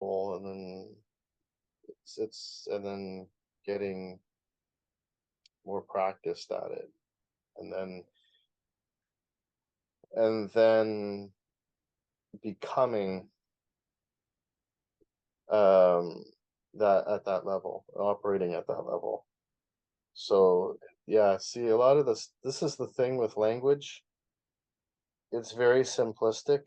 and then it's and then getting more practiced at it, and then becoming um that at that level, operating at that level. So yeah, see, a lot of this is the thing with language. It's very simplistic.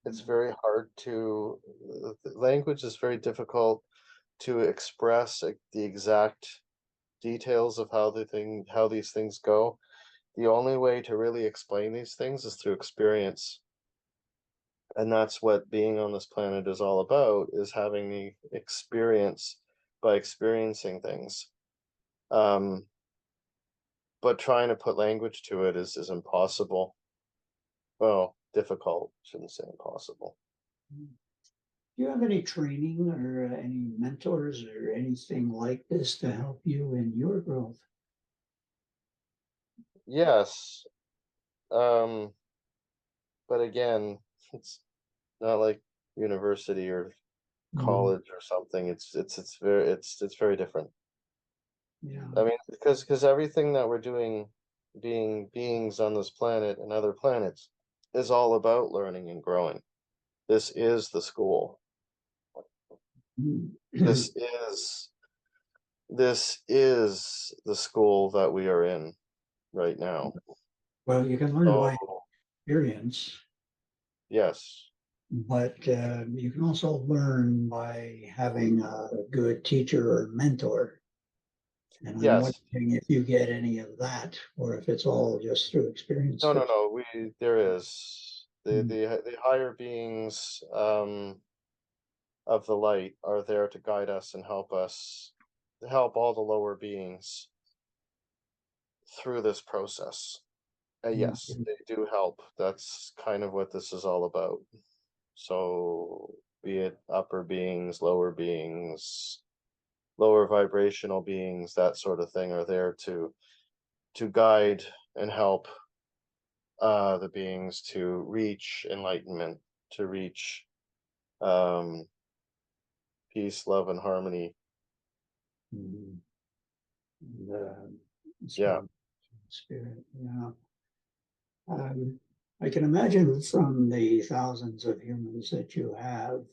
It's very hard to language is very difficult to express the exact details of how these things go. The only way to really explain these things is through experience. And that's what being on this planet is all about, is having the experience by experiencing things. Um, but trying to put language to it is impossible. Well, difficult, shouldn't say impossible. Do you have any training or any mentors or anything like this to help you in your growth? Yes. Um, but again, it's not like university or Mm, college or something. It's very different. yeah. I mean, because everything that we're doing, being beings on this planet and other planets, is all about learning and growing. This is the school. Mm. This is this is the school that we are in right now. Well, you can learn by So experience, yes, but you can also learn by having a good teacher or mentor. And I'm yes. wondering if you get any of that or if it's all just through experience No, no, that. no. There is Mm, the higher beings of the light are there to guide us and help us, to help all the lower beings through this process. Yes, mm, they do help. That's kind of what this is all about. So, be it upper beings, lower beings, lower vibrational beings, that sort of thing, are there to guide and help the beings to reach enlightenment, to reach um, peace, love, and harmony. mm. The Yeah. spirit, yeah. I can imagine from the thousands of humans that you have,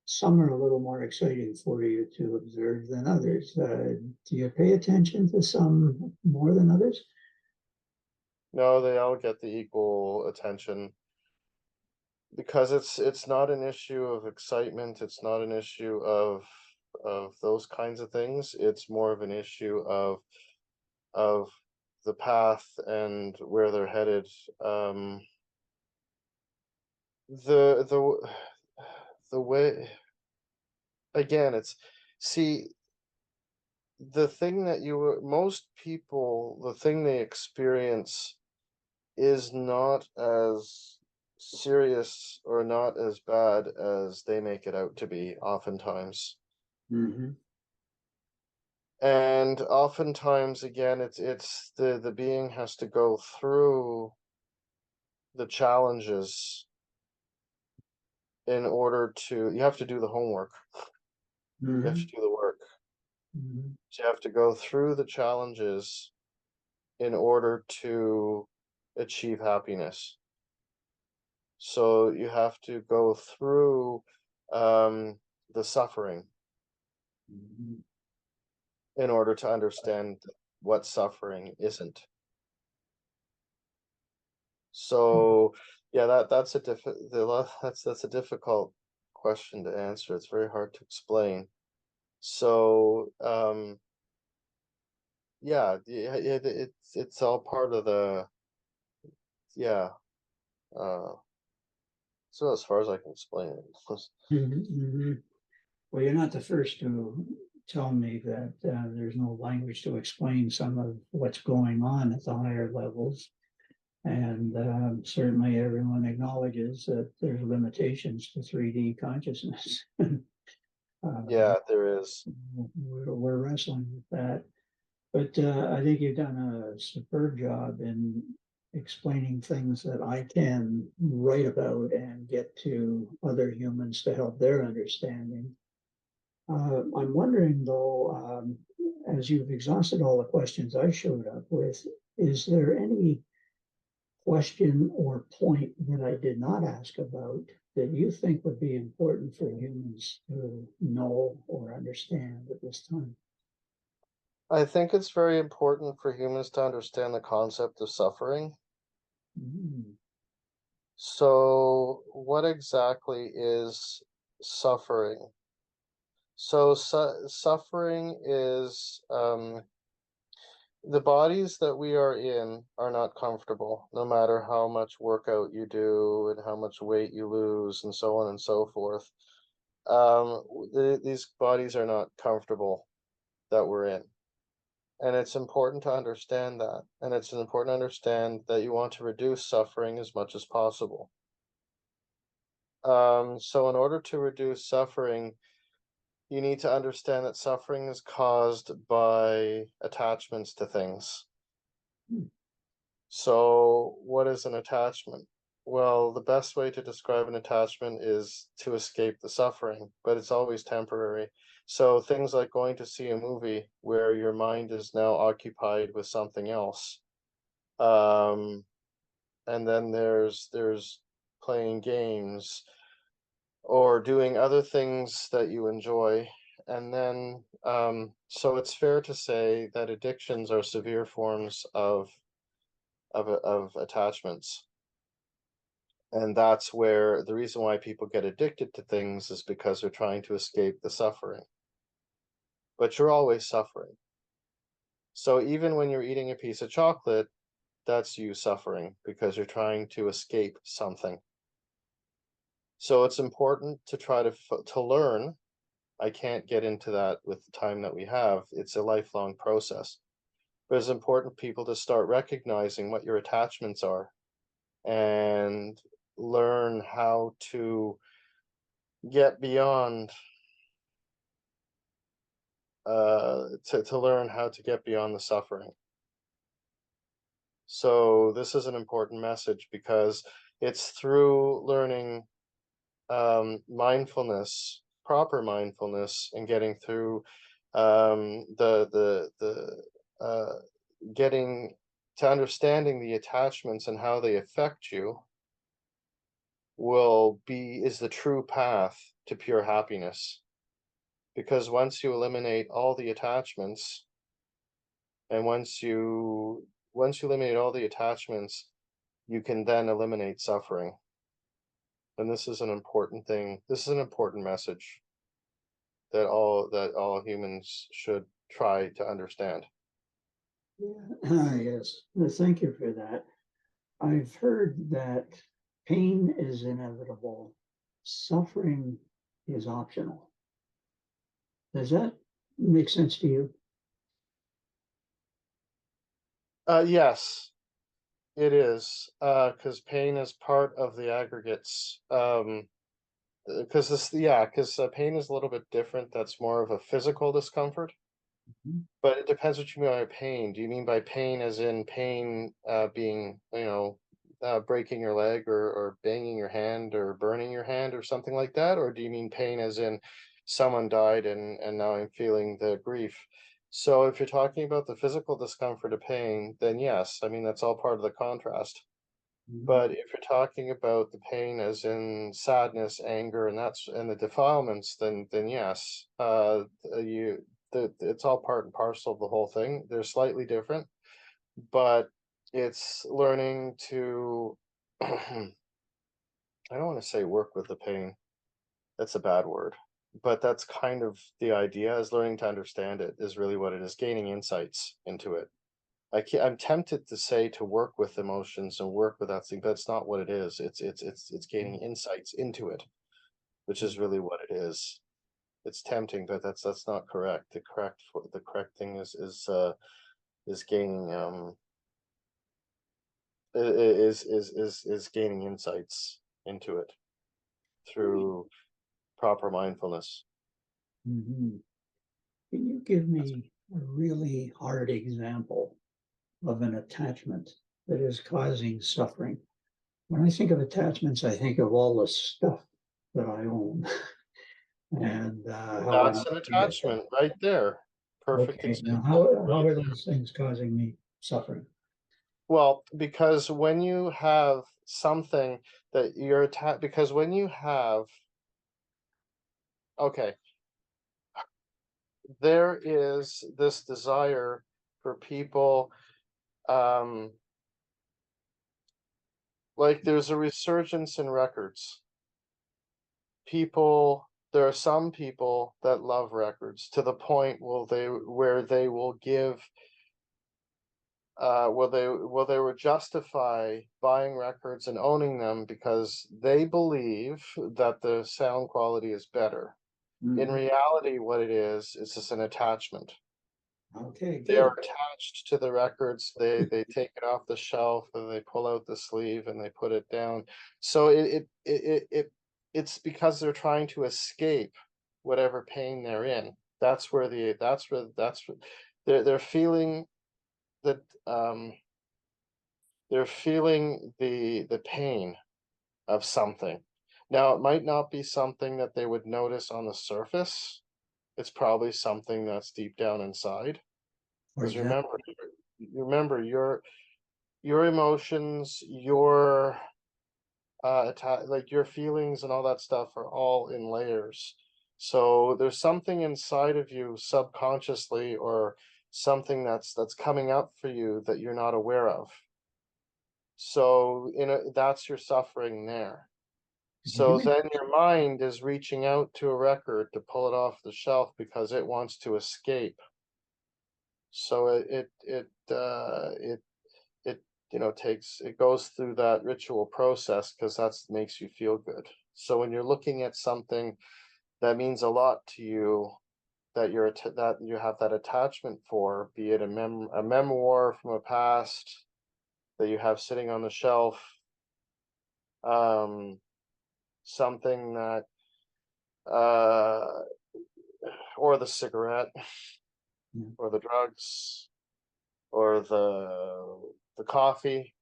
some are a little more exciting for you to observe than others. Do you pay attention to some more than others? No, they all get the equal attention because it's not an issue of excitement. It's not an issue of those kinds of things. It's more of an issue of the path and where they're headed. Um, the the way, again, it's, see, the thing that most people, the thing they experience is not as serious or not as bad as they make it out to be oftentimes. Mm-hmm. And oftentimes, again, it's the being has to go through the challenges in order to, you have to do the homework. You have to Mm-hmm. do the work. Mm-hmm. So you have to go through the challenges in order to achieve happiness. So you have to go through the suffering Mm-hmm. in order to understand what suffering isn't. So yeah, that's a difficult question to answer. It's very hard to explain. So yeah, it's all part of the, yeah. Uh, so as far as I can explain it. Mm-hmm. Well, you're not the first to tell me that there's no language to explain some of what's going on at the higher levels. And certainly everyone acknowledges that there's limitations to 3D consciousness. Yeah, there is. We're wrestling with that. But I think you've done a superb job in explaining things that I can write about and get to other humans to help their understanding. I'm wondering though, as you've exhausted all the questions I showed up with, is there any question or point that I did not ask about that you think would be important for humans to know or understand at this time? I think it's very important for humans to understand the concept of suffering. Mm, So, what exactly is suffering? So, suffering is the bodies that we are in are not comfortable, no matter how much workout you do and how much weight you lose, and so on and so forth. These bodies are not comfortable that we're in. And it's important to understand that. And it's important to understand that you want to reduce suffering as much as possible. So in order to reduce suffering, you need to understand that suffering is caused by attachments to things. mm, So what is an attachment? Well, the best way to describe an attachment is to escape the suffering, but it's always temporary. So things like going to see a movie where your mind is now occupied with something else. Um, and then there's playing games or doing other things that you enjoy. And then, so it's fair to say that addictions are severe forms of attachments. And that's where the reason why people get addicted to things is because they're trying to escape the suffering. But you're always suffering. So even when you're eating a piece of chocolate, that's you suffering because you're trying to escape something. So it's important to try to learn. I can't get into that with the time that we have. It's a lifelong process. But it's important people to start recognizing what your attachments are and learn how to get beyond to learn how to get beyond the suffering. So this is an important message because it's through learning mindfulness, proper mindfulness, and getting through the getting to understanding the attachments and how they affect you is the true path to pure happiness. Because once you eliminate all the attachments, and once you eliminate all the attachments, you can then eliminate suffering. And this is an important thing. This is an important message that all humans should try to understand. yeah, yes. Well, thank you for that. I've heard that pain is inevitable, suffering is optional. Does that make sense to you? Yes, it is. Because pain is part of the aggregates. Because pain is a little bit different. That's more of a physical discomfort. Mhm. But it depends what you mean by pain. Do you mean by pain as in pain being, breaking your leg or banging your hand or burning your hand or something like that? Or do you mean pain as in someone died and now I'm feeling the grief? So if you're talking about the physical discomfort of pain, then yes, I mean that's all part of the contrast. Mhm. But if you're talking about the pain as in sadness, anger, and the defilements, then yes, you it's all part and parcel of the whole thing. They're slightly different, but it's learning to I don't want to say work with the pain. That's a bad word. But that's kind of the idea is learning to understand it is really what it is, gaining insights into it. I'm tempted to say to work with emotions and work with that thing, but it's not what it is. It's gaining insights into it, which is really what it is. It's tempting, but that's not correct. The correct thing is gaining is gaining insights into it through proper mindfulness. Mhm. Can you give That's me a really hard example of an attachment that is causing suffering. When I think of attachments, I think of all the stuff that I own and how I That's need an to get them. attachment right there. Perfect Okay, now example. how Right. are those things causing me suffering? Well, because when you have something that you're attached, because when you have, okay, there is this desire for people, um, like there's a resurgence in records. There are some people that love records to the point where they will give, they would justify buying records and owning them because they believe that the sound quality is better. In Mhm. reality, what it is just an attachment. Okay, They are good. attached to the records. They take it off the shelf and they pull out the sleeve and they put it down. So it's because they're trying to escape whatever pain they're in. That's where they're feeling that they're feeling the pain of something. Now, it might not be something that they would notice on the surface. It's probably something that's deep down inside. For Because example, remember your emotions, your like your feelings and all that stuff are all in layers. So there's something inside of you subconsciously or something that's coming up for you that you're not aware of. So that's your suffering there. could you give So me then your mind is reaching out to a record to pull it off the shelf because it wants to escape. So it takes it goes through that ritual process because that's makes you feel good. So when you're looking at something that means a lot to you, that you have that attachment for, be it a memoir from a past that you have sitting on the shelf, um, something that uh or the cigarette yeah, or the drugs or the coffee,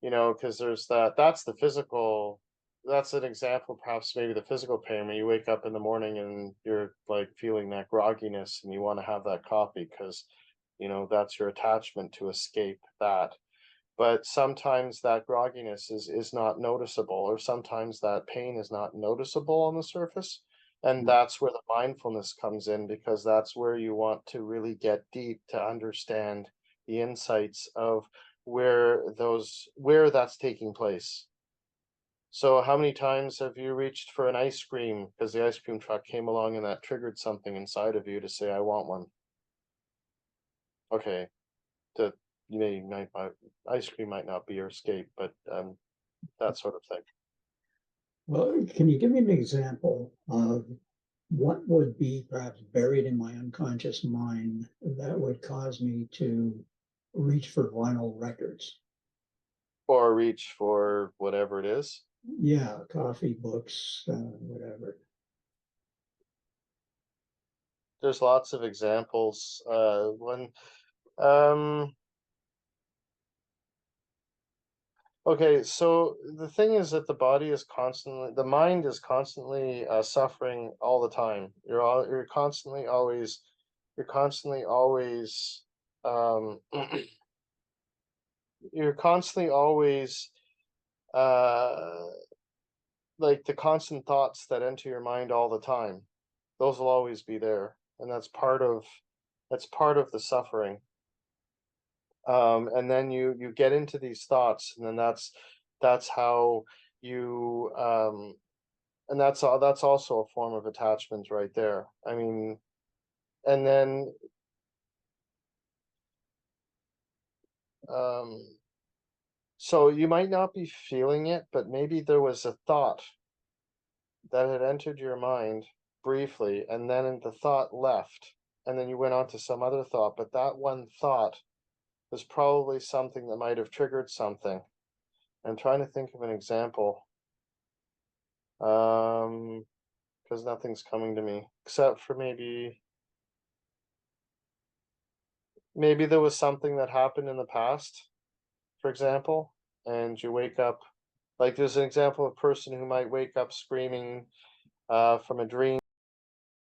because there's that's the physical, that's an example, perhaps maybe the physical pain when you wake up in the morning and you're like feeling that grogginess and you want to have that coffee because that's your attachment to escape that. But sometimes that grogginess is not noticeable, or sometimes that pain is not noticeable on the surface. And yeah. that's where the mindfulness comes in, because that's where you want to really get deep to understand the insights of where that's taking place. So how many times have you reached for an ice cream because the ice cream truck came along and that triggered something inside of you to say, I want one? Okay, the you may might buy ice cream might not be your escape, but that sort of thing. Well, can you give me an example of what would be perhaps buried in my unconscious mind that would cause me to reach for vinyl records? Or reach for whatever it is. Yeah, coffee, books, whatever. There's lots of examples. When um okay, so the thing is that the mind is constantly suffering all the time. You're constantly always um you're constantly always uh like the constant thoughts that enter your mind all the time. Those will always be there, and that's part of the suffering. And then you get into these thoughts, and then that's how you and that's also a form of attachment right there. I mean, and then um so you might not be feeling it, but maybe there was a thought that had entered your mind briefly, and then the thought left, and then you went on to some other thought, but that one thought was probably something that might have triggered something. I'm trying to think of an example. Um, because nothing's coming to me except for maybe there was something that happened in the past. for example, and you wake up, like there's an example of a person who might wake up screaming from a dream